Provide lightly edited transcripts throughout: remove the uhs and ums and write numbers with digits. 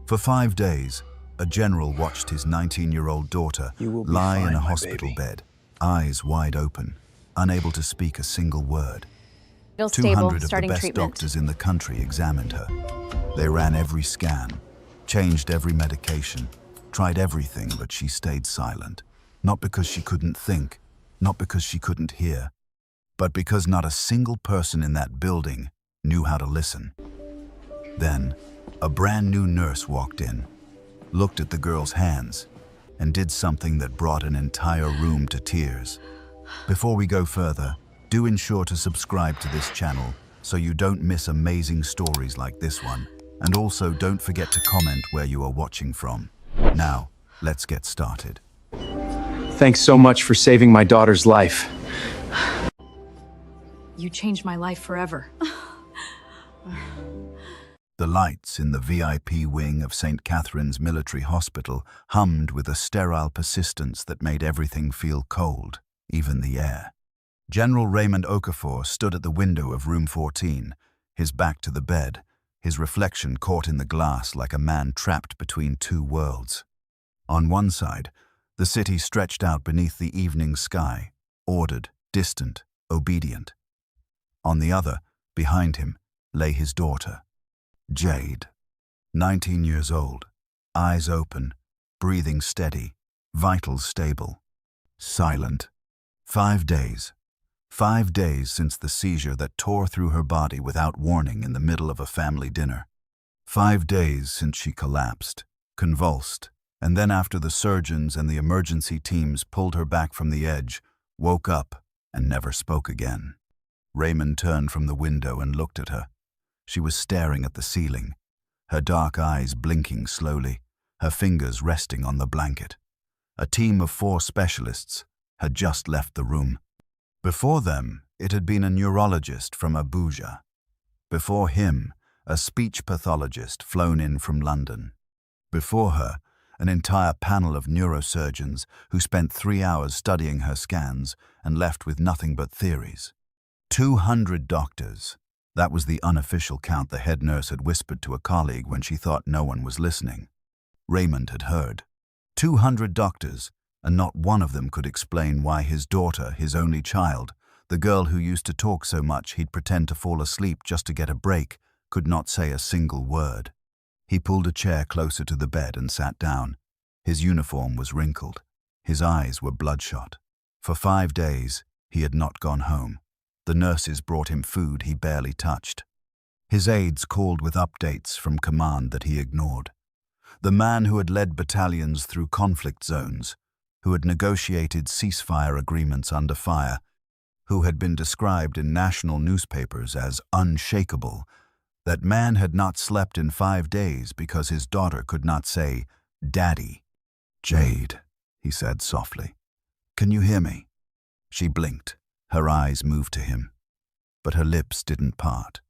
For 5 days, a general watched his 19-year-old daughter lie in a hospital bed, eyes wide open, unable to speak a single word. 200 of the best doctors in the country examined her. They ran every scan, changed every medication, tried everything, but she stayed silent. Not because she couldn't think, not because she couldn't hear, but because not a single person in that building knew how to listen. Then, a brand new nurse walked in, looked at the girl's hands, and did something that brought an entire room to tears. Before we go further, do ensure to subscribe to this channel so you don't miss amazing stories like this one. And also don't forget to comment where you are watching from. Now, let's get started. Thanks so much for saving my daughter's life. You changed my life forever. The lights in the VIP wing of St. Catherine's Military Hospital hummed with a sterile persistence that made everything feel cold, even the air. General Raymond Okafor stood at the window of room 14, his back to the bed, his reflection caught in the glass like a man trapped between two worlds. On one side, the city stretched out beneath the evening sky, ordered, distant, obedient. On the other, behind him, lay his daughter, Jade, 19 years old, eyes open, breathing steady, vitals stable, silent. 5 days. 5 days since the seizure that tore through her body without warning in the middle of a family dinner. 5 days since she collapsed, convulsed, and then after the surgeons and the emergency teams pulled her back from the edge, woke up and never spoke again. Raymond turned from the window and looked at her. She was staring at the ceiling, her dark eyes blinking slowly, her fingers resting on the blanket. A team of 4 specialists had just left the room. Before them, it had been a neurologist from Abuja. Before him, a speech pathologist flown in from London. Before her, an entire panel of neurosurgeons who spent 3 hours studying her scans and left with nothing but theories. 200 doctors. That was the unofficial count the head nurse had whispered to a colleague when she thought no one was listening. Raymond had heard. 200 doctors, and not one of them could explain why his daughter, his only child, the girl who used to talk so much he'd pretend to fall asleep just to get a break, could not say a single word. He pulled a chair closer to the bed and sat down. His uniform was wrinkled. His eyes were bloodshot. For 5 days, he had not gone home. The nurses brought him food he barely touched. His aides called with updates from command that he ignored. The man who had led battalions through conflict zones, who had negotiated ceasefire agreements under fire, who had been described in national newspapers as unshakable, that man had not slept in 5 days because his daughter could not say, "Daddy." "Jade," he said softly, "can you hear me?" She blinked. Her eyes moved to him, but her lips didn't part.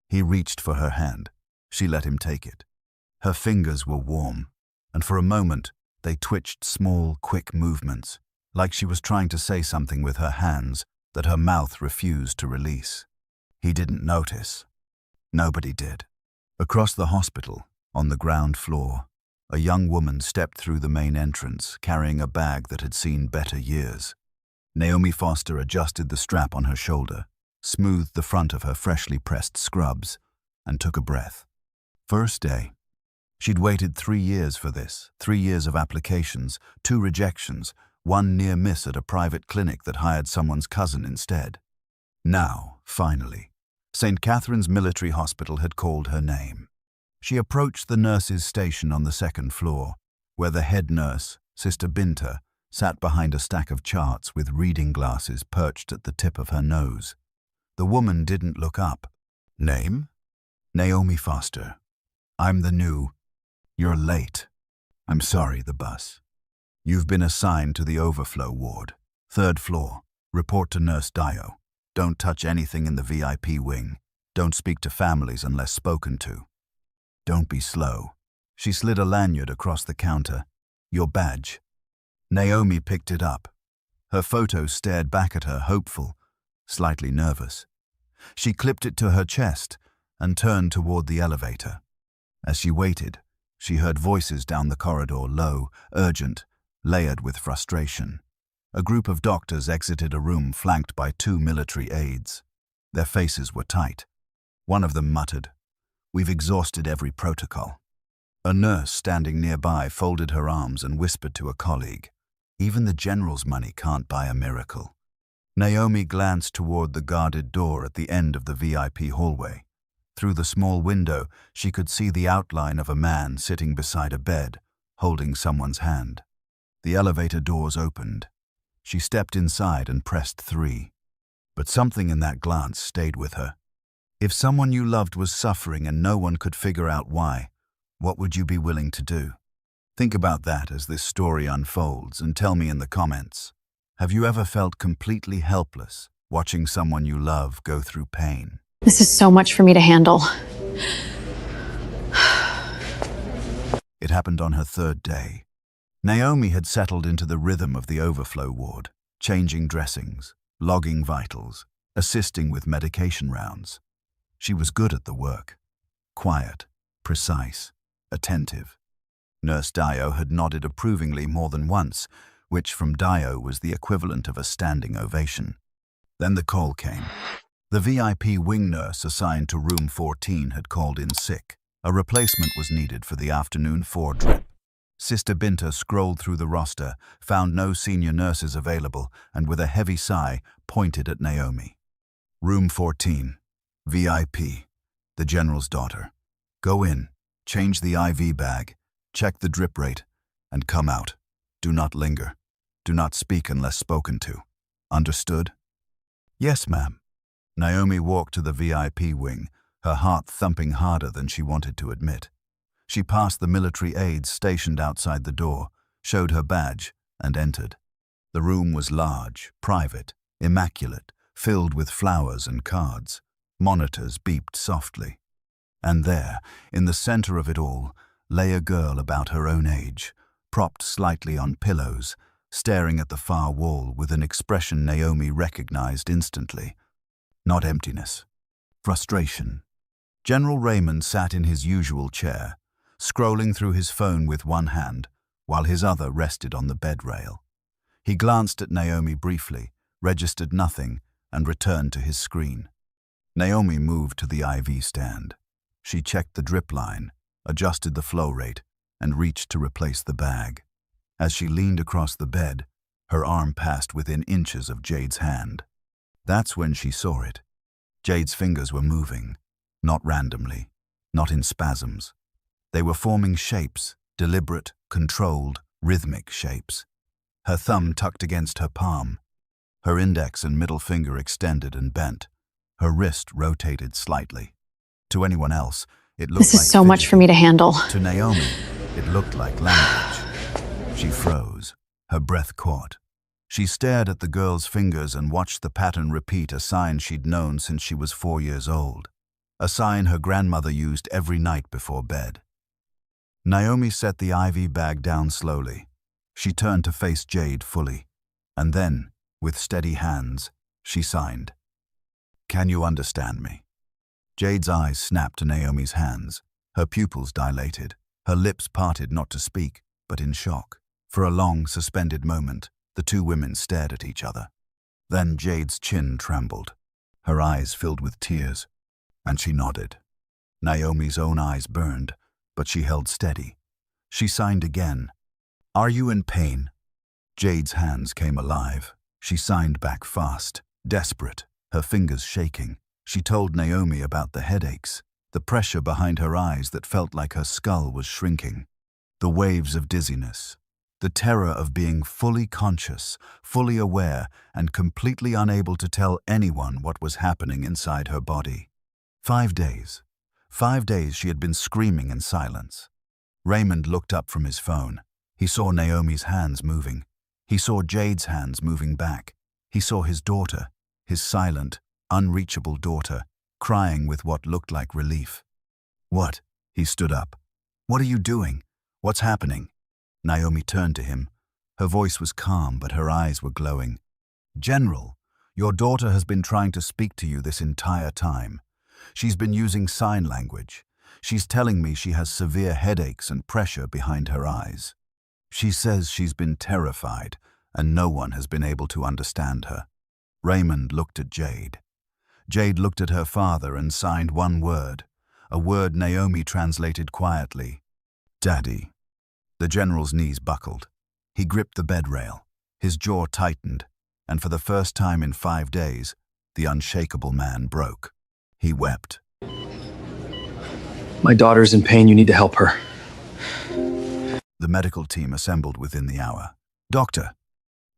He reached for her hand. She let him take it. Her fingers were warm, and for a moment they twitched small, quick movements, like she was trying to say something with her hands that her mouth refused to release. He didn't notice. Nobody did. Across the hospital, on the ground floor, a young woman stepped through the main entrance, carrying a bag that had seen better years. Naomi Foster adjusted the strap on her shoulder, smoothed the front of her freshly pressed scrubs, and took a breath. First day. She'd waited 3 years for this, 3 years of applications, 2 rejections, 1 near miss at a private clinic that hired someone's cousin instead. Now, finally, St. Catherine's Military Hospital had called her name. She approached the nurses' station on the 2nd floor, where the head nurse, Sister Binta, sat behind a stack of charts with reading glasses perched at the tip of her nose. The woman didn't look up. "Name?" "Naomi Foster. I'm the new..." "You're late. I'm sorry, the bus. You've been assigned to the overflow ward, 3rd floor. Report to Nurse Dio. Don't touch anything in the VIP wing. Don't speak to families unless spoken to. Don't be slow." She slid a lanyard across the counter. "Your badge." Naomi picked it up. Her photo stared back at her, hopeful, slightly nervous. She clipped it to her chest and turned toward the elevator. As she waited, She heard voices down the corridor, low, urgent, layered with frustration. A group of doctors exited a room flanked by 2 military aides. Their faces were tight. One of them muttered, "We've exhausted every protocol." A nurse standing nearby folded her arms and whispered to a colleague, "Even the general's money can't buy a miracle." Naomi glanced toward the guarded door at the end of the VIP hallway. Through the small window, she could see the outline of a man sitting beside a bed, holding someone's hand. The elevator doors opened. She stepped inside and pressed 3. But something in that glance stayed with her. If someone you loved was suffering and no one could figure out why, what would you be willing to do? Think about that as this story unfolds and tell me in the comments. Have you ever felt completely helpless watching someone you love go through pain? This is so much for me to handle. It happened on her 3rd day. Naomi had settled into the rhythm of the overflow ward, changing dressings, logging vitals, assisting with medication rounds. She was good at the work. Quiet, precise, attentive. Nurse Dio had nodded approvingly more than once, which from Dio was the equivalent of a standing ovation. Then the call came. The VIP wing nurse assigned to room 14 had called in sick. A replacement was needed for the afternoon 4 drip. Sister Binta scrolled through the roster, found no senior nurses available, and with a heavy sigh, pointed at Naomi. Room 14, VIP, the general's daughter. Go in, change the IV bag, check the drip rate, and come out. Do not linger. Do not speak unless spoken to. Understood? Yes, ma'am. Naomi walked to the VIP wing, her heart thumping harder than she wanted to admit. She passed the military aides stationed outside the door, showed her badge, and entered. The room was large, private, immaculate, filled with flowers and cards. Monitors beeped softly. And there, in the center of it all, lay a girl about her own age, propped slightly on pillows, staring at the far wall with an expression Naomi recognized instantly. Not emptiness. Frustration. General Raymond sat in his usual chair, scrolling through his phone with one hand, while his other rested on the bed rail. He glanced at Naomi briefly, registered nothing, and returned to his screen. Naomi moved to the IV stand. She checked the drip line, adjusted the flow rate, and reached to replace the bag. As she leaned across the bed, her arm passed within inches of Jade's hand. That's when she saw it. Jade's fingers were moving, not randomly, not in spasms. They were forming shapes, deliberate, controlled, rhythmic shapes. Her thumb tucked against her palm, her index and middle finger extended and bent. Her wrist rotated slightly. To anyone else, it looked like This is so much for me to handle. To Naomi, it looked like language. She froze, her breath caught. She stared at the girl's fingers and watched the pattern repeat, a sign she'd known since she was 4 years old. A sign her grandmother used every night before bed. Naomi set the IV bag down slowly. She turned to face Jade fully. And then, with steady hands, she signed. Can you understand me? Jade's eyes snapped to Naomi's hands. Her pupils dilated. Her lips parted not to speak, but in shock. For a long, suspended moment, the two women stared at each other. Then Jade's chin trembled. Her eyes filled with tears, and she nodded. Naomi's own eyes burned, but she held steady. She signed again. Are you in pain? Jade's hands came alive. She signed back fast, desperate, her fingers shaking. She told Naomi about the headaches, the pressure behind her eyes that felt like her skull was shrinking, the waves of dizziness, the terror of being fully conscious, fully aware, and completely unable to tell anyone what was happening inside her body. 5 days. 5 days she had been screaming in silence. Raymond looked up from his phone. He saw Naomi's hands moving. He saw Jade's hands moving back. He saw his daughter, his silent, unreachable daughter, crying with what looked like relief. What? He stood up. What are you doing? What's happening? Naomi turned to him. Her voice was calm, but her eyes were glowing. General, your daughter has been trying to speak to you this entire time. She's been using sign language. She's telling me she has severe headaches and pressure behind her eyes. She says she's been terrified and no one has been able to understand her. Raymond looked at Jade. Jade looked at her father and signed one word, a word Naomi translated quietly. Daddy. The general's knees buckled. He gripped the bed rail. His jaw tightened, and for the first time in 5 days, the unshakable man broke. He wept. My daughter's in pain. You need to help her. The medical team assembled within the hour. Dr.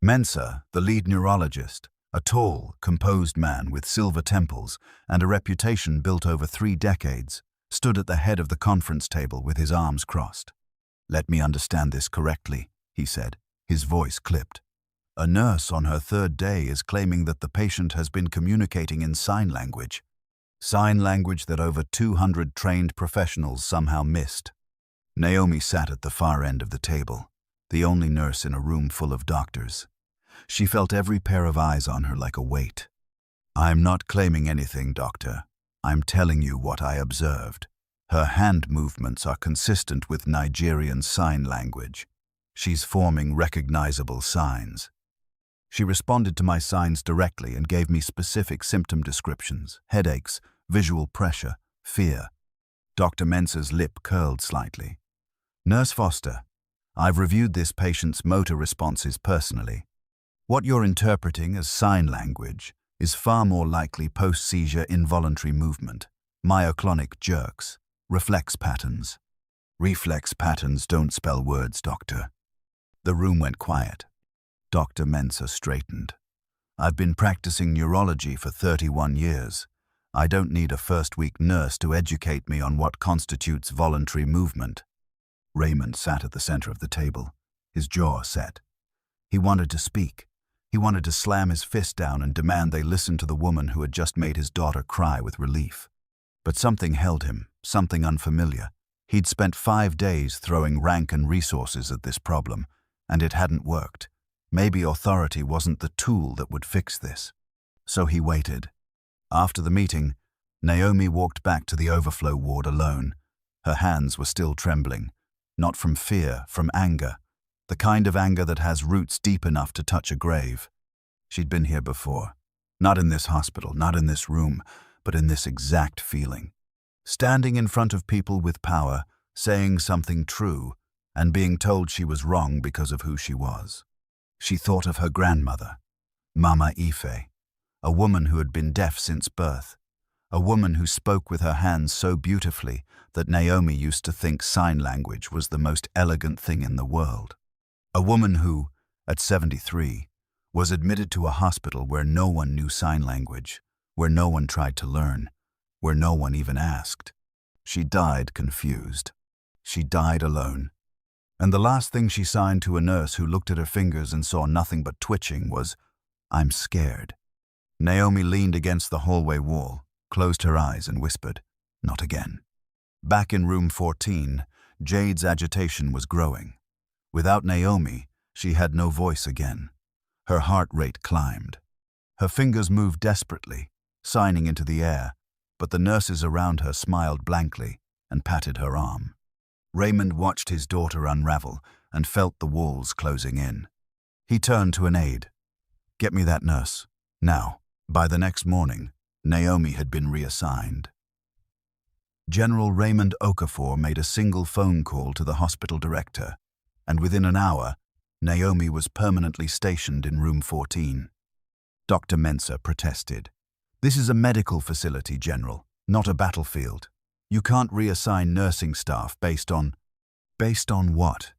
Mensah, the lead neurologist, a tall, composed man with silver temples and a reputation built over 3 decades, stood at the head of the conference table with his arms crossed. Let me understand this correctly, he said, his voice clipped. A nurse on her 3rd day is claiming that the patient has been communicating in sign language that over 200 trained professionals somehow missed. Naomi sat at the far end of the table, the only nurse in a room full of doctors. She felt every pair of eyes on her like a weight. I'm not claiming anything, doctor. I'm telling you what I observed. Her hand movements are consistent with Nigerian sign language. She's forming recognizable signs. She responded to my signs directly and gave me specific symptom descriptions: headaches, visual pressure, fear. Dr. Mensah's lip curled slightly. Nurse Foster, I've reviewed this patient's motor responses personally. What you're interpreting as sign language is far more likely post-seizure involuntary movement, myoclonic jerks, reflex patterns. Reflex patterns don't spell words, doctor. The room went quiet. Dr. Mensah straightened. I've been practicing neurology for 31 years. I don't need a first-week nurse to educate me on what constitutes voluntary movement. Raymond sat at the center of the table, his jaw set. He wanted to speak. He wanted to slam his fist down and demand they listen to the woman who had just made his daughter cry with relief. But something held him, something unfamiliar. He'd spent 5 days throwing rank and resources at this problem, and it hadn't worked. Maybe authority wasn't the tool that would fix this. So he waited. After the meeting, Naomi walked back to the overflow ward alone. Her hands were still trembling, not from fear, from anger, the kind of anger that has roots deep enough to touch a grave. She'd been here before, not in this hospital, not in this room, but in this exact feeling. Standing in front of people with power, saying something true, and being told she was wrong because of who she was. She thought of her grandmother, Mama Ife, a woman who had been deaf since birth, a woman who spoke with her hands so beautifully that Naomi used to think sign language was the most elegant thing in the world. A woman who, at 73, was admitted to a hospital where no one knew sign language, where no one tried to learn, where no one even asked. She died confused. She died alone. And the last thing she signed to a nurse who looked at her fingers and saw nothing but twitching was, "I'm scared." Naomi leaned against the hallway wall, closed her eyes and whispered, "Not again." Back in room 14, Jade's agitation was growing. Without Naomi, she had no voice again. Her heart rate climbed. Her fingers moved desperately, signing into the air, but the nurses around her smiled blankly and patted her arm. Raymond watched his daughter unravel and felt the walls closing in. He turned to an aide. "Get me that nurse, now." By the next morning, Naomi had been reassigned. General Raymond Okafor made a single phone call to the hospital director, and within an hour, Naomi was permanently stationed in room 14. Dr. Mensah protested. "This is a medical facility, General, not a battlefield. You can't reassign nursing staff based on what?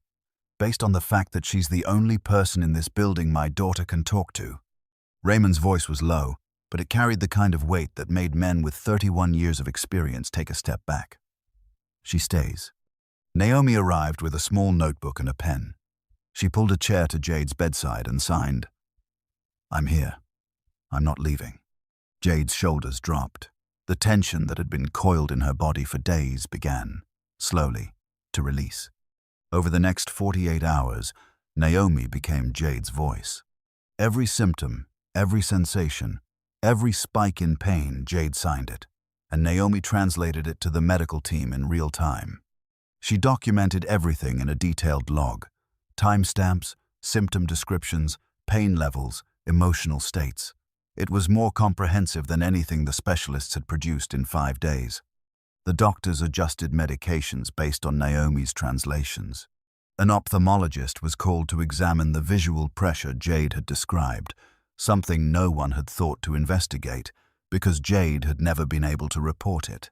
Based on the fact that she's the only person in this building my daughter can talk to." Raymond's voice was low, but it carried the kind of weight that made men with 31 years of experience take a step back. "She stays." Naomi arrived with a small notebook and a pen. She pulled a chair to Jade's bedside and signed, "I'm here. I'm not leaving." Jade's shoulders dropped. The tension that had been coiled in her body for days began, slowly, to release. Over the next 48 hours, Naomi became Jade's voice. Every symptom, every sensation, every spike in pain, Jade signed it. and Naomi translated it to the medical team in real time. She documented everything in a detailed log: timestamps, symptom descriptions, pain levels, emotional states. It was more comprehensive than anything the specialists had produced in 5 days. The doctors adjusted medications based on Naomi's translations. An ophthalmologist was called to examine the visual pressure Jade had described, something no one had thought to investigate because Jade had never been able to report it.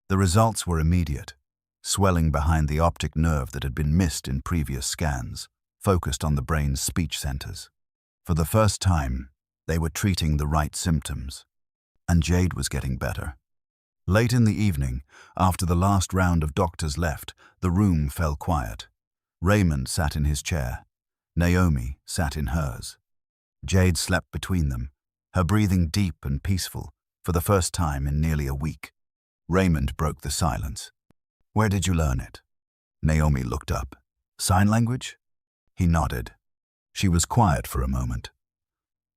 The results were immediate: swelling behind the optic nerve that had been missed in previous scans, focused on the brain's speech centers. For the first time, they were treating the right symptoms, and Jade was getting better. Late in the evening, after the last round of doctors left, the room fell quiet. Raymond sat in his chair. Naomi sat in hers. Jade slept between them, her breathing deep and peaceful, for the first time in nearly a week. Raymond broke the silence. "Where did you learn it?" Naomi looked up. "Sign language?" He nodded. She was quiet for a moment.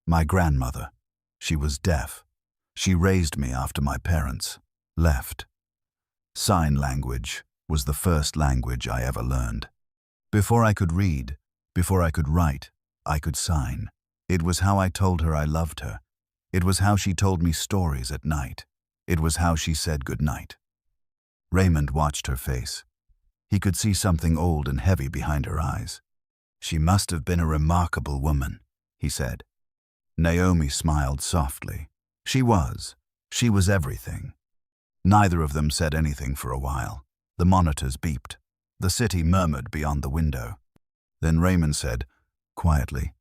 "My grandmother. She was deaf. She raised me after my parents left. Sign language was the first language I ever learned. Before I could read, before I could write, I could sign. It was how I told her I loved her. It was how she told me stories at night. It was how she said goodnight." Raymond watched her face. He could see something old and heavy behind her eyes. "She must have been a remarkable woman," he said. Naomi smiled softly. She was everything. Neither of them said anything for a while. The monitors beeped. The city murmured beyond the window. Then Raymond said, quietly,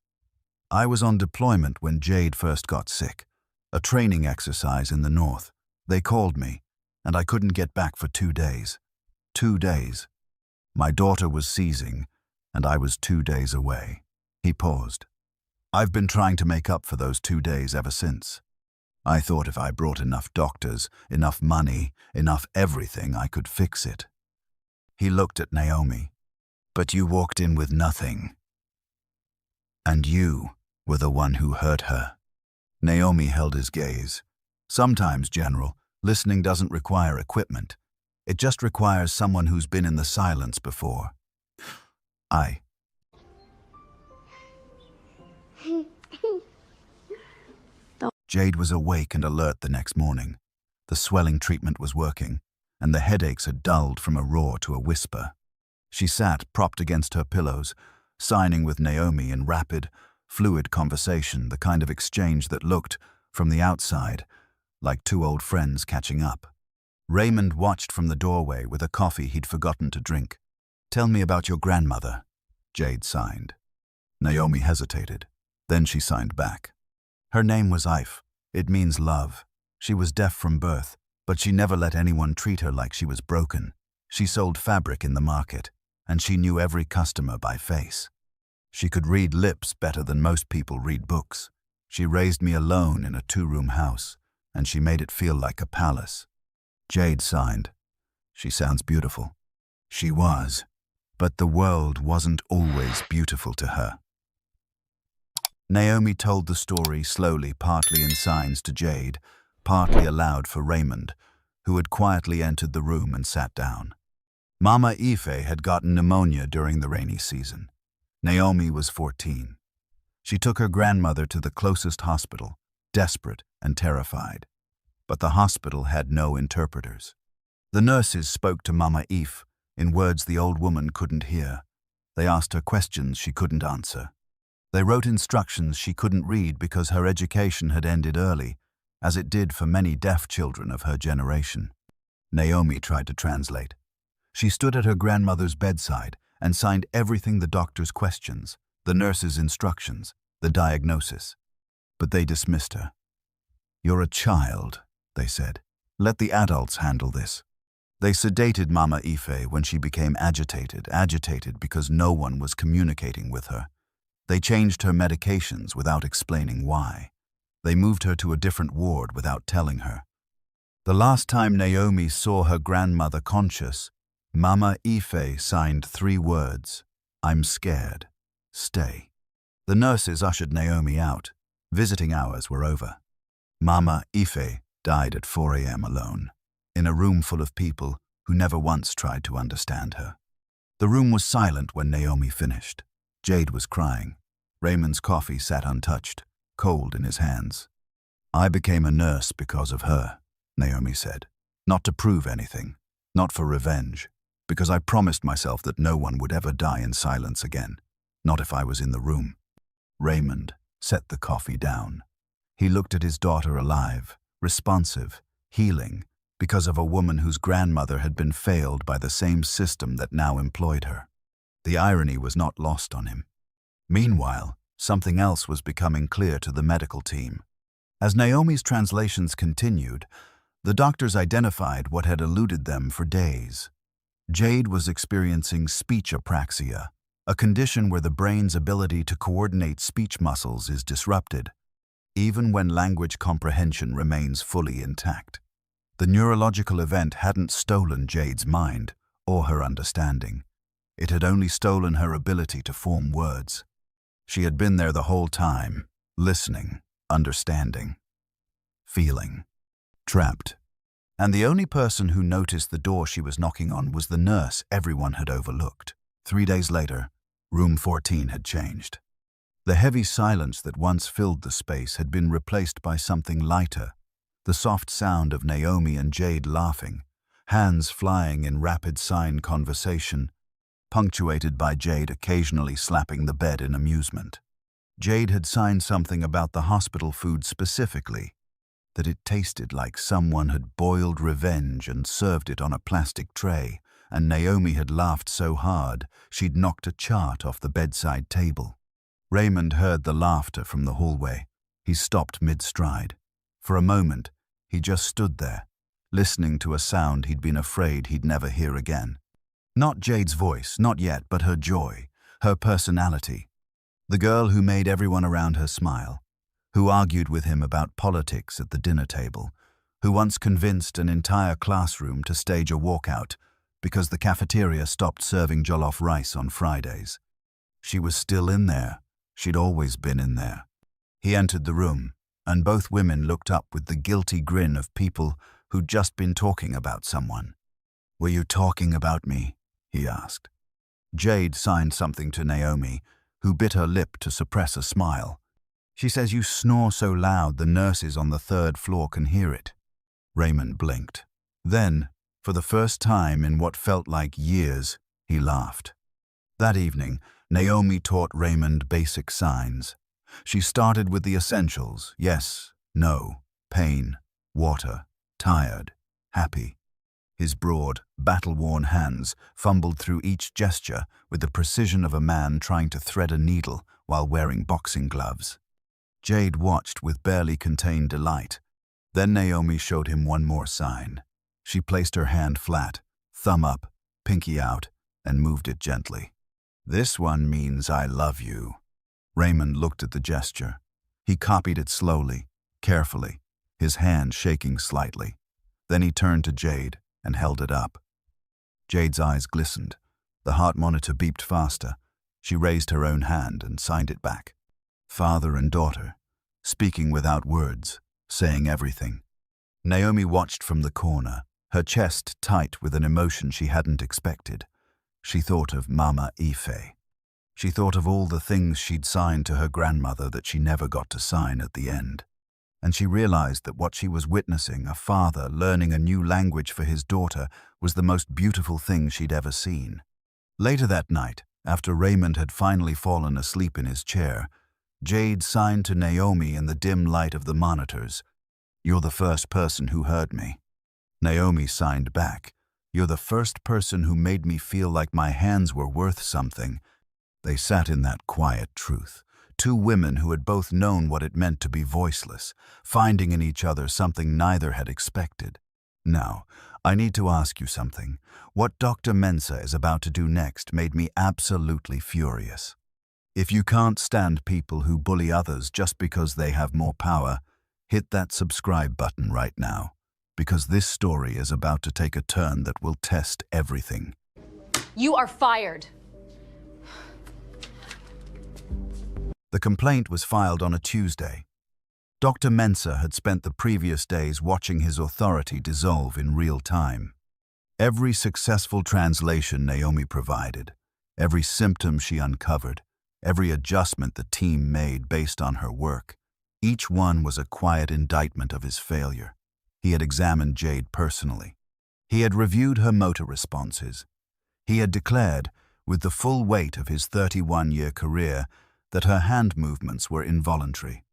"I was on deployment when Jade first got sick. A training exercise in the north. They called me, and I couldn't get back for 2 days. 2 days. My daughter was seizing, and I was 2 days away." He paused. "I've been trying to make up for those 2 days ever since. I thought if I brought enough doctors, enough money, enough everything, I could fix it." He looked at Naomi. "But you walked in with nothing. And you were the one who hurt her." Naomi held his gaze. "Sometimes, General, listening doesn't require equipment. It just requires someone who's been in the silence before. I..." Jade was awake and alert the next morning. The swelling treatment was working, and the headaches had dulled from a roar to a whisper. She sat propped against her pillows, signing with Naomi in rapid, fluid conversation, the kind of exchange that looked, from the outside, like two old friends catching up. Raymond watched from the doorway with a coffee he'd forgotten to drink. "Tell me about your grandmother," Jade signed. Naomi hesitated. Then she signed back. "Her name was Ife. It means love. She was deaf from birth, but she never let anyone treat her like she was broken. She sold fabric in the market, and she knew every customer by face. She could read lips better than most people read books. She raised me alone in a 2-room house, and she made it feel like a palace." Jade signed. "She sounds beautiful." She was, but the world wasn't always beautiful to her. Naomi told the story slowly, partly in signs to Jade, partly aloud for Raymond, who had quietly entered the room and sat down. Mama Ife had gotten pneumonia during the rainy season. Naomi was 14. She took her grandmother to the closest hospital, desperate and terrified. But the hospital had no interpreters. The nurses spoke to Mama Ife in words the old woman couldn't hear. They asked her questions she couldn't answer. They wrote instructions she couldn't read because her education had ended early, as it did for many deaf children of her generation. Naomi tried to translate. She stood at her grandmother's bedside and signed everything: the doctor's questions, the nurse's instructions, the diagnosis. But they dismissed her. "You're a child," they said. "Let the adults handle this." They sedated Mama Ife when she became agitated because no one was communicating with her. They changed her medications without explaining why. They moved her to a different ward without telling her. The last time Naomi saw her grandmother conscious, Mama Ife signed 3 words: "I'm scared. Stay." The nurses ushered Naomi out. Visiting hours were over. Mama Ife died at 4 a.m. alone. in a room full of people who never once tried to understand her. The room was silent when Naomi finished. Jade was crying. Raymond's coffee sat untouched, cold in his hands. "I became a nurse because of her," Naomi said. "Not to prove anything, not for revenge, because I promised myself that no one would ever die in silence again, not if I was in the room." Raymond set the coffee down. He looked at his daughter alive, responsive, healing, because of a woman whose grandmother had been failed by the same system that now employed her. The irony was not lost on him. Meanwhile, something else was becoming clear to the medical team. As Naomi's translations continued, the doctors identified what had eluded them for days. Jade was experiencing speech apraxia, a condition where the brain's ability to coordinate speech muscles is disrupted, even when language comprehension remains fully intact. The neurological event hadn't stolen Jade's mind or her understanding. It had only stolen her ability to form words. She had been there the whole time, listening, understanding, feeling, trapped. And the only person who noticed the door she was knocking on was the nurse everyone had overlooked. 3 days later, room 14 had changed. The heavy silence that once filled the space had been replaced by something lighter, the soft sound of Naomi and Jade laughing, hands flying in rapid sign conversation, punctuated by Jade occasionally slapping the bed in amusement. Jade had signed something about the hospital food specifically, that it tasted like someone had boiled revenge and served it on a plastic tray, and Naomi had laughed so hard she'd knocked a chart off the bedside table. Raymond heard the laughter from the hallway. He stopped mid-stride. For a moment, he just stood there, listening to a sound he'd been afraid he'd never hear again. Not Jade's voice, not yet, but her joy, her personality. The girl who made everyone around her smile, who argued with him about politics at the dinner table, who once convinced an entire classroom to stage a walkout because the cafeteria stopped serving jollof rice on Fridays. She was still in there. She'd always been in there. He entered the room, and both women looked up with the guilty grin of people who'd just been talking about someone. "Were you talking about me?" he asked. Jade signed something to Naomi, who bit her lip to suppress a smile. "She says you snore so loud the nurses on the 3rd floor can hear it." Raymond blinked. Then, for the first time in what felt like years, he laughed. That evening, Naomi taught Raymond basic signs. She started with the essentials: yes, no, pain, water, tired, happy. His broad, battle-worn hands fumbled through each gesture with the precision of a man trying to thread a needle while wearing boxing gloves. Jade watched with barely contained delight. Then Naomi showed him one more sign. She placed her hand flat, thumb up, pinky out, and moved it gently. "This one means I love you." Raymond looked at the gesture. He copied it slowly, carefully, his hand shaking slightly. Then he turned to Jade and held it up. Jade's eyes glistened. The heart monitor beeped faster. She raised her own hand and signed it back. Father and daughter, speaking without words, saying everything. Naomi watched from the corner, her chest tight with an emotion she hadn't expected. She thought of Mama Ife. She thought of all the things she'd signed to her grandmother that she never got to sign at the end. And she realized that what she was witnessing, a father learning a new language for his daughter, was the most beautiful thing she'd ever seen. Later that night, after Raymond had finally fallen asleep in his chair, Jade signed to Naomi in the dim light of the monitors, "You're the first person who heard me." Naomi signed back, "You're the first person who made me feel like my hands were worth something." They sat in that quiet truth, two women who had both known what it meant to be voiceless, finding in each other something neither had expected. "Now, I need to ask you something. What Dr. Mensah is about to do next made me absolutely furious. If you can't stand people who bully others just because they have more power, hit that subscribe button right now, because this story is about to take a turn that will test everything." You are fired. The complaint was filed on a Tuesday. Dr. Mensah had spent the previous days watching his authority dissolve in real time. Every successful translation Naomi provided, every symptom she uncovered, every adjustment the team made based on her work, each one was a quiet indictment of his failure. He had examined Jade personally. He had reviewed her motor responses. He had declared, with the full weight of his 31-year career, that her hand movements were involuntary.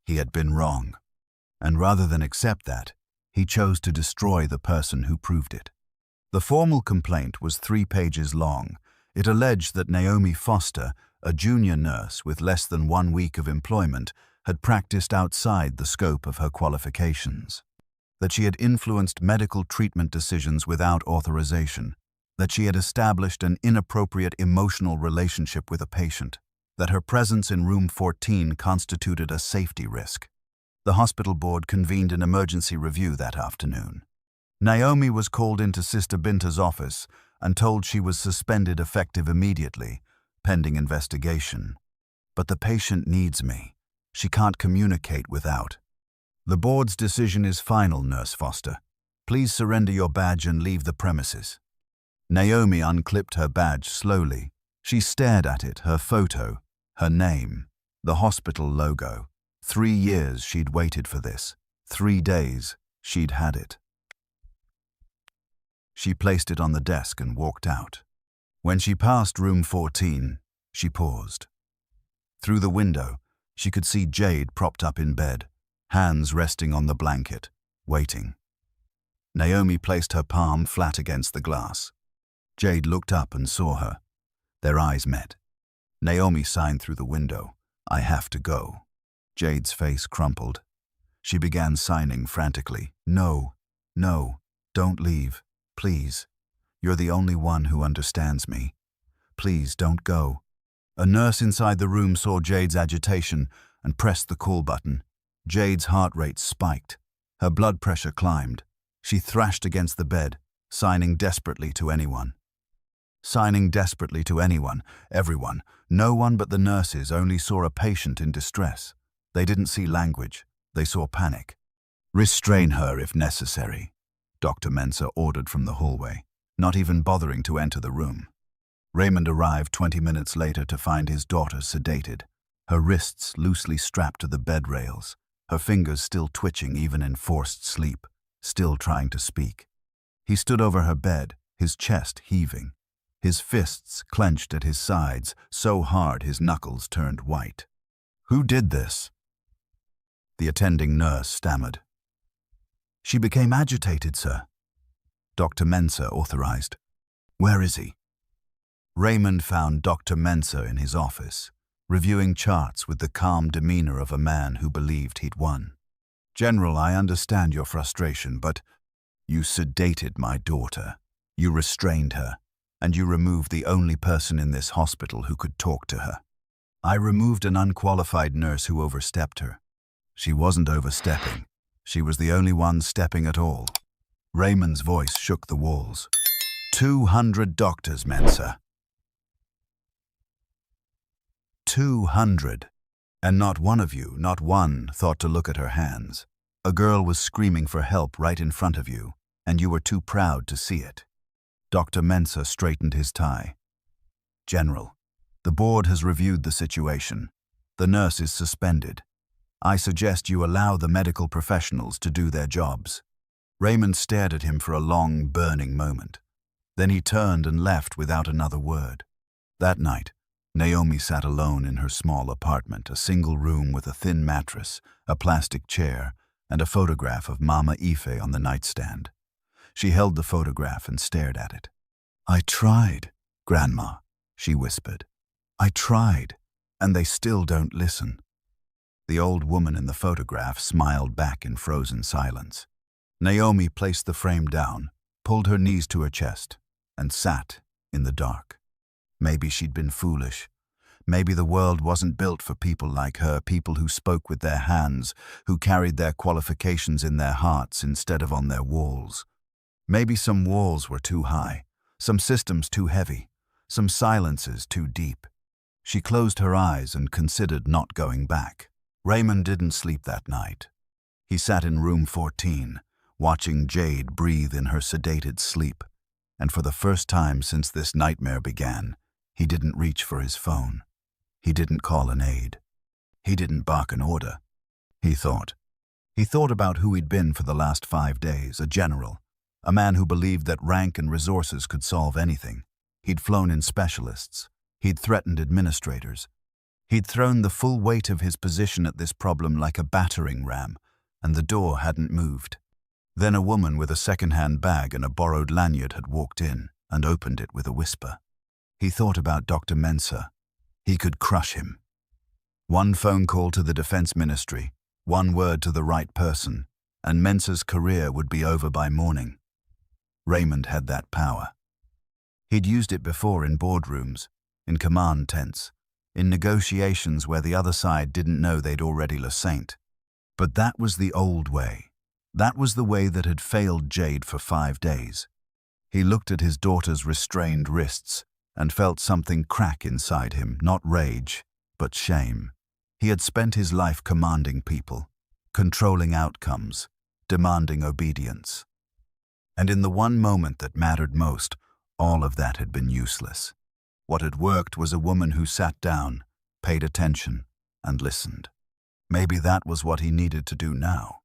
He had been wrong, and rather than accept that, he chose to destroy the person who proved it. The formal complaint was 3 pages long. It alleged that Naomi Foster, a junior nurse with less than 1 week of employment, had practiced outside the scope of her qualifications, that she had influenced medical treatment decisions without authorization, that she had established an inappropriate emotional relationship with a patient, that her presence in room 14 constituted a safety risk. The hospital board convened an emergency review that afternoon. Naomi was called into Sister Binta's office and told she was suspended effective immediately, pending investigation. But the patient needs me. She can't communicate without. The board's decision is final, Nurse Foster. Please surrender your badge and leave the premises. Naomi unclipped her badge slowly. She stared at it, her photo, her name, the hospital logo. 3 years she'd waited for this. 3 days she'd had it. She placed it on the desk and walked out. When she passed room 14, she paused. Through the window, she could see Jade propped up in bed, hands resting on the blanket, waiting. Naomi placed her palm flat against the glass. Jade looked up and saw her. Their eyes met. Naomi signed through the window, "I have to go." Jade's face crumpled. She began signing frantically. "No, no, don't leave. Please. You're the only one who understands me. Please don't go." A nurse inside the room saw Jade's agitation and pressed the call button. Jade's heart rate spiked. Her blood pressure climbed. She thrashed against the bed, signing desperately to anyone. Signing desperately to anyone, everyone. No one but the nurses only saw a patient in distress. They didn't see language. They saw panic. "Restrain her if necessary," Dr. Mensah ordered from the hallway, not even bothering to enter the room. Raymond arrived 20 minutes later to find his daughter sedated, her wrists loosely strapped to the bed rails, her fingers still twitching even in forced sleep, still trying to speak. He stood over her bed, his chest heaving, his fists clenched at his sides so hard his knuckles turned white. "Who did this?" The attending nurse stammered. "She became agitated, sir." Dr. Mensah authorized. "Where is he?" Raymond found Dr. Mensah in his office, reviewing charts with the calm demeanor of a man who believed he'd won. "General, I understand your frustration, but you sedated my daughter. You restrained her, and you removed the only person in this hospital who could talk to her. I removed an unqualified nurse who overstepped her. She wasn't overstepping. She was the only one stepping at all." Raymond's voice shook the walls. 200 doctors, Mensah. 200. And not one of you, not one, thought to look at her hands. A girl was screaming for help right in front of you, and you were too proud to see it. Dr. Mensah straightened his tie. "General, the board has reviewed the situation. The nurse is suspended. I suggest you allow the medical professionals to do their jobs." Raymond stared at him for a long, burning moment. Then he turned and left without another word. That night, Naomi sat alone in her small apartment, a single room with a thin mattress, a plastic chair, and a photograph of Mama Ife on the nightstand. She held the photograph and stared at it. "I tried, Grandma," she whispered. "I tried, and they still don't listen." The old woman in the photograph smiled back in frozen silence. Naomi placed the frame down, pulled her knees to her chest, and sat in the dark. Maybe she'd been foolish. Maybe the world wasn't built for people like her, people who spoke with their hands, who carried their qualifications in their hearts instead of on their walls. Maybe some walls were too high, some systems too heavy, some silences too deep. She closed her eyes and considered not going back. Raymond didn't sleep that night. He sat in room 14, watching Jade breathe in her sedated sleep, and for the first time since this nightmare began, he didn't reach for his phone. He didn't call an aide. He didn't bark an order. He thought. He thought about who he'd been for the last 5 days, a general, a man who believed that rank and resources could solve anything. He'd flown in specialists. He'd threatened administrators. He'd thrown the full weight of his position at this problem like a battering ram, and the door hadn't moved. Then a woman with a second-hand bag and a borrowed lanyard had walked in and opened it with a whisper. He thought about Dr. Mensah. He could crush him. One phone call to the Defense Ministry, one word to the right person, and Mensah's career would be over by morning. Raymond had that power. He'd used it before in boardrooms, in command tents, in negotiations where the other side didn't know they'd already Saint. But that was the old way. That was the way that had failed Jade for 5 days. He looked at his daughter's restrained wrists and felt something crack inside him, not rage, but shame. He had spent his life commanding people, controlling outcomes, demanding obedience. And in the one moment that mattered most, all of that had been useless. What had worked was a woman who sat down, paid attention, and listened. Maybe that was what he needed to do now.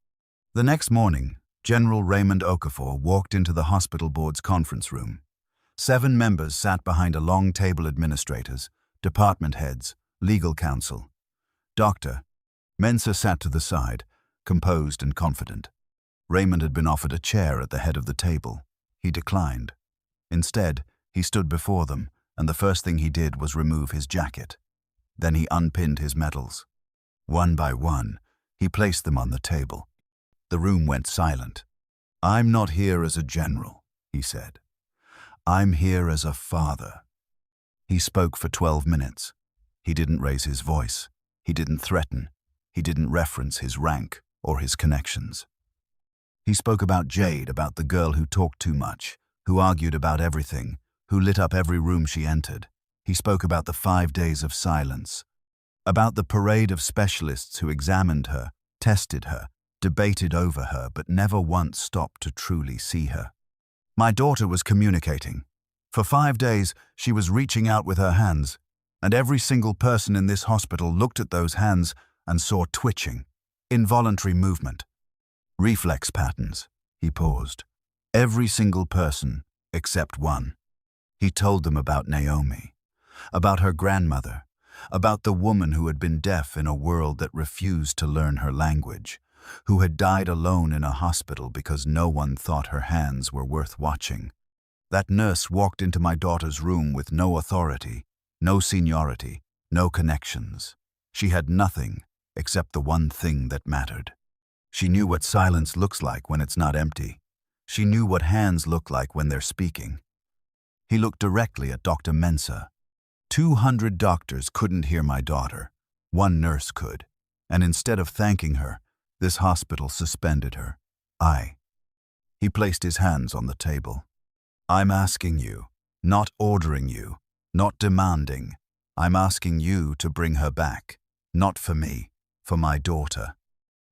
The next morning, General Raymond Okafor walked into the hospital board's conference room. 7 members sat behind a long table: administrators, department heads, legal counsel. Dr. Mensah sat to the side, composed and confident. Raymond had been offered a chair at the head of the table. He declined. Instead, he stood before them, and the first thing he did was remove his jacket. Then he unpinned his medals. One by one, he placed them on the table. The room went silent. "I'm not here as a general," he said. "I'm here as a father." He spoke for 12 minutes. He didn't raise his voice. He didn't threaten. He didn't reference his rank or his connections. He spoke about Jade, about the girl who talked too much, who argued about everything, who lit up every room she entered. He spoke about the 5 days of silence, about the parade of specialists who examined her, tested her, debated over her, but never once stopped to truly see her. "My daughter was communicating. For 5 days, she was reaching out with her hands, and every single person in this hospital looked at those hands and saw twitching, involuntary movement, reflex patterns." He paused. "Every single person except one." He told them about Naomi, about her grandmother, about the woman who had been deaf in a world that refused to learn her language, who had died alone in a hospital because no one thought her hands were worth watching. "That nurse walked into my daughter's room with no authority, no seniority, no connections. She had nothing except the one thing that mattered. She knew what silence looks like when it's not empty. She knew what hands look like when they're speaking." He looked directly at Dr. Mensah. 200 doctors couldn't hear my daughter. One nurse could. And instead of thanking her, this hospital suspended her. He placed his hands on the table. "I'm asking you, not ordering you, not demanding. I'm asking you to bring her back. Not for me, for my daughter.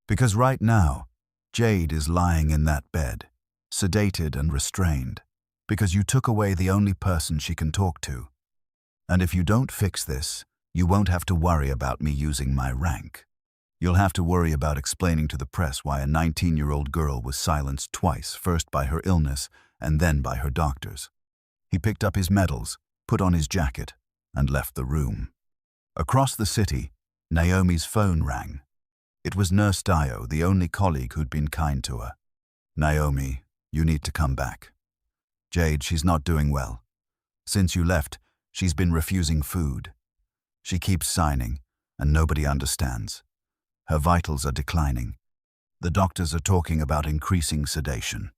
Because right now, Jade is lying in that bed, sedated and restrained, because you took away the only person she can talk to. And if you don't fix this, you won't have to worry about me using my rank. You'll have to worry about explaining to the press why a 19-year-old girl was silenced twice, first by her illness and then by her doctors." He picked up his medals, put on his jacket, and left the room. Across the city, Naomi's phone rang. It was Nurse Dio, the only colleague who'd been kind to her. "Naomi, you need to come back. Jade, she's not doing well. Since you left, she's been refusing food. She keeps signing, and nobody understands. Her vitals are declining. The doctors are talking about increasing sedation."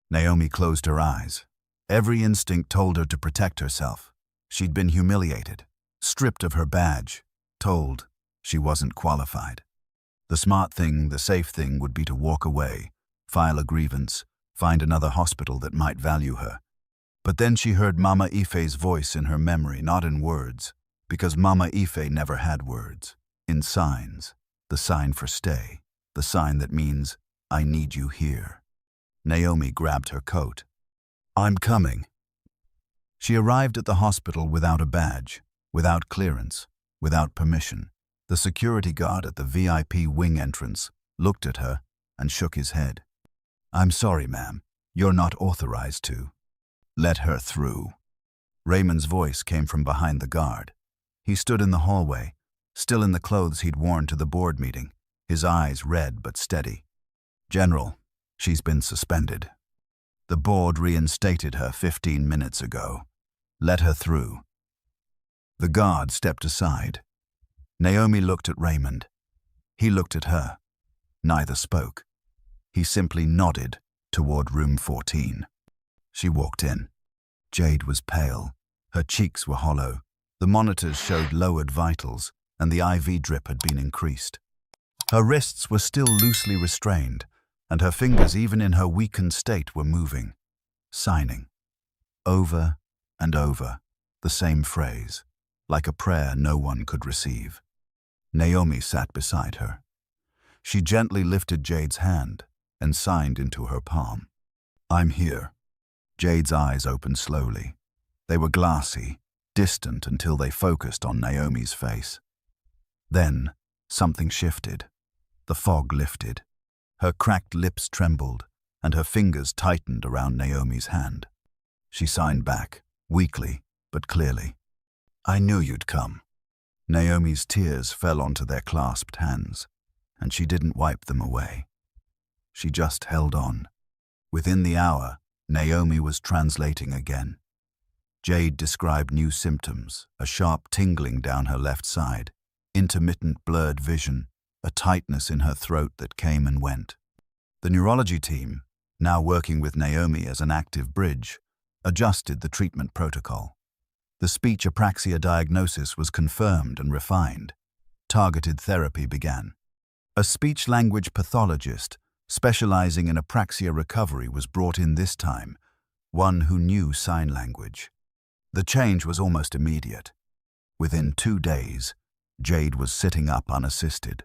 Naomi closed her eyes. Every instinct told her to protect herself. She'd been humiliated, stripped of her badge, told she wasn't qualified. The smart thing, the safe thing, would be to walk away, file a grievance, find another hospital that might value her. But then she heard Mama Ife's voice in her memory, not in words, because Mama Ife never had words, in signs. the sign for stay, the sign that means, I need you here. Naomi grabbed her coat. I'm coming. She arrived at the hospital without a badge, without clearance, without permission. The security guard at the VIP wing entrance looked at her and shook his head. I'm sorry, ma'am. You're not authorized to. Let her through. Raymond's voice came from behind the guard. He stood in the hallway, still in the clothes he'd worn to the board meeting, his eyes red but steady. General, she's been suspended. The board reinstated her 15 minutes ago. Let her through. The guard stepped aside. Naomi looked at Raymond. He looked at her. Neither spoke. He simply nodded toward room 14. She walked in. Jade was pale. Her cheeks were hollow. The monitors showed lowered vitals, and the IV drip had been increased. Her wrists were still loosely restrained, and her fingers, even in her weakened state, were moving, signing. Over and over, the same phrase, like a prayer no one could receive. Naomi sat beside her. She gently lifted Jade's hand and signed into her palm. I'm here. Jade's eyes opened slowly. They were glassy, distant until they focused on Naomi's face. Then, something shifted. The fog lifted. Her cracked lips trembled, and her fingers tightened around Naomi's hand. She signed back, weakly but clearly. I knew you'd come. Naomi's tears fell onto their clasped hands, and she didn't wipe them away. She just held on. Within the hour, Naomi was translating again. Jade described new symptoms, a sharp tingling down her left side, intermittent blurred vision, a tightness in her throat that came and went. The neurology team, now working with Naomi as an active bridge, adjusted the treatment protocol. The speech apraxia diagnosis was confirmed and refined. Targeted therapy began. A speech-language pathologist specializing in apraxia recovery was brought in this time, one who knew sign language. The change was almost immediate. Within 2 days, Jade was sitting up unassisted.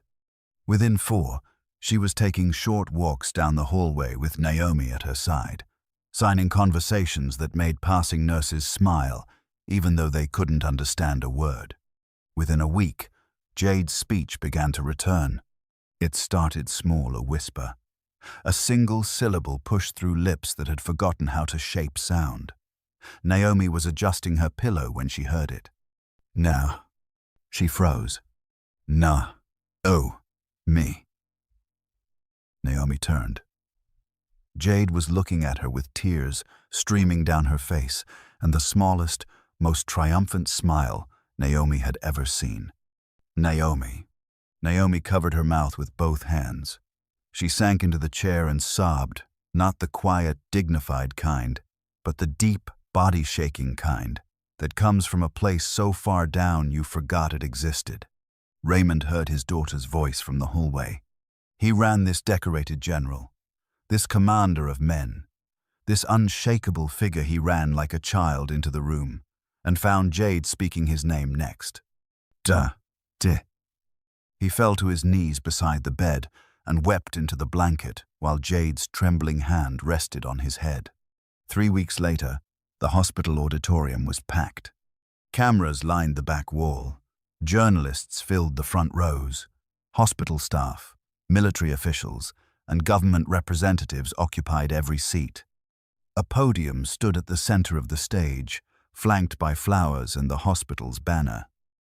Within 4, she was taking short walks down the hallway with Naomi at her side, signing conversations that made passing nurses smile, even though they couldn't understand a word. Within a week, Jade's speech began to return. It started small, a whisper. A single syllable pushed through lips that had forgotten how to shape sound. Naomi was adjusting her pillow when she heard it. Now. She froze. Nah. Oh. Me. Naomi turned. Jade was looking at her with tears streaming down her face and the smallest, most triumphant smile Naomi had ever seen. Naomi. Naomi covered her mouth with both hands. She sank into the chair and sobbed, not the quiet, dignified kind, but the deep, body-shaking kind that comes from a place so far down you forgot it existed. Raymond heard his daughter's voice from the hallway. He ran this decorated general, this commander of men, this unshakable figure. He ran like a child into the room and found Jade speaking his name next. Duh. He fell to his knees beside the bed and wept into the blanket while Jade's trembling hand rested on his head. 3 weeks later, the hospital auditorium was packed. Cameras lined the back wall. Journalists filled the front rows. Hospital staff, military officials, and government representatives occupied every seat. A podium stood at the center of the stage, flanked by flowers and the hospital's banner.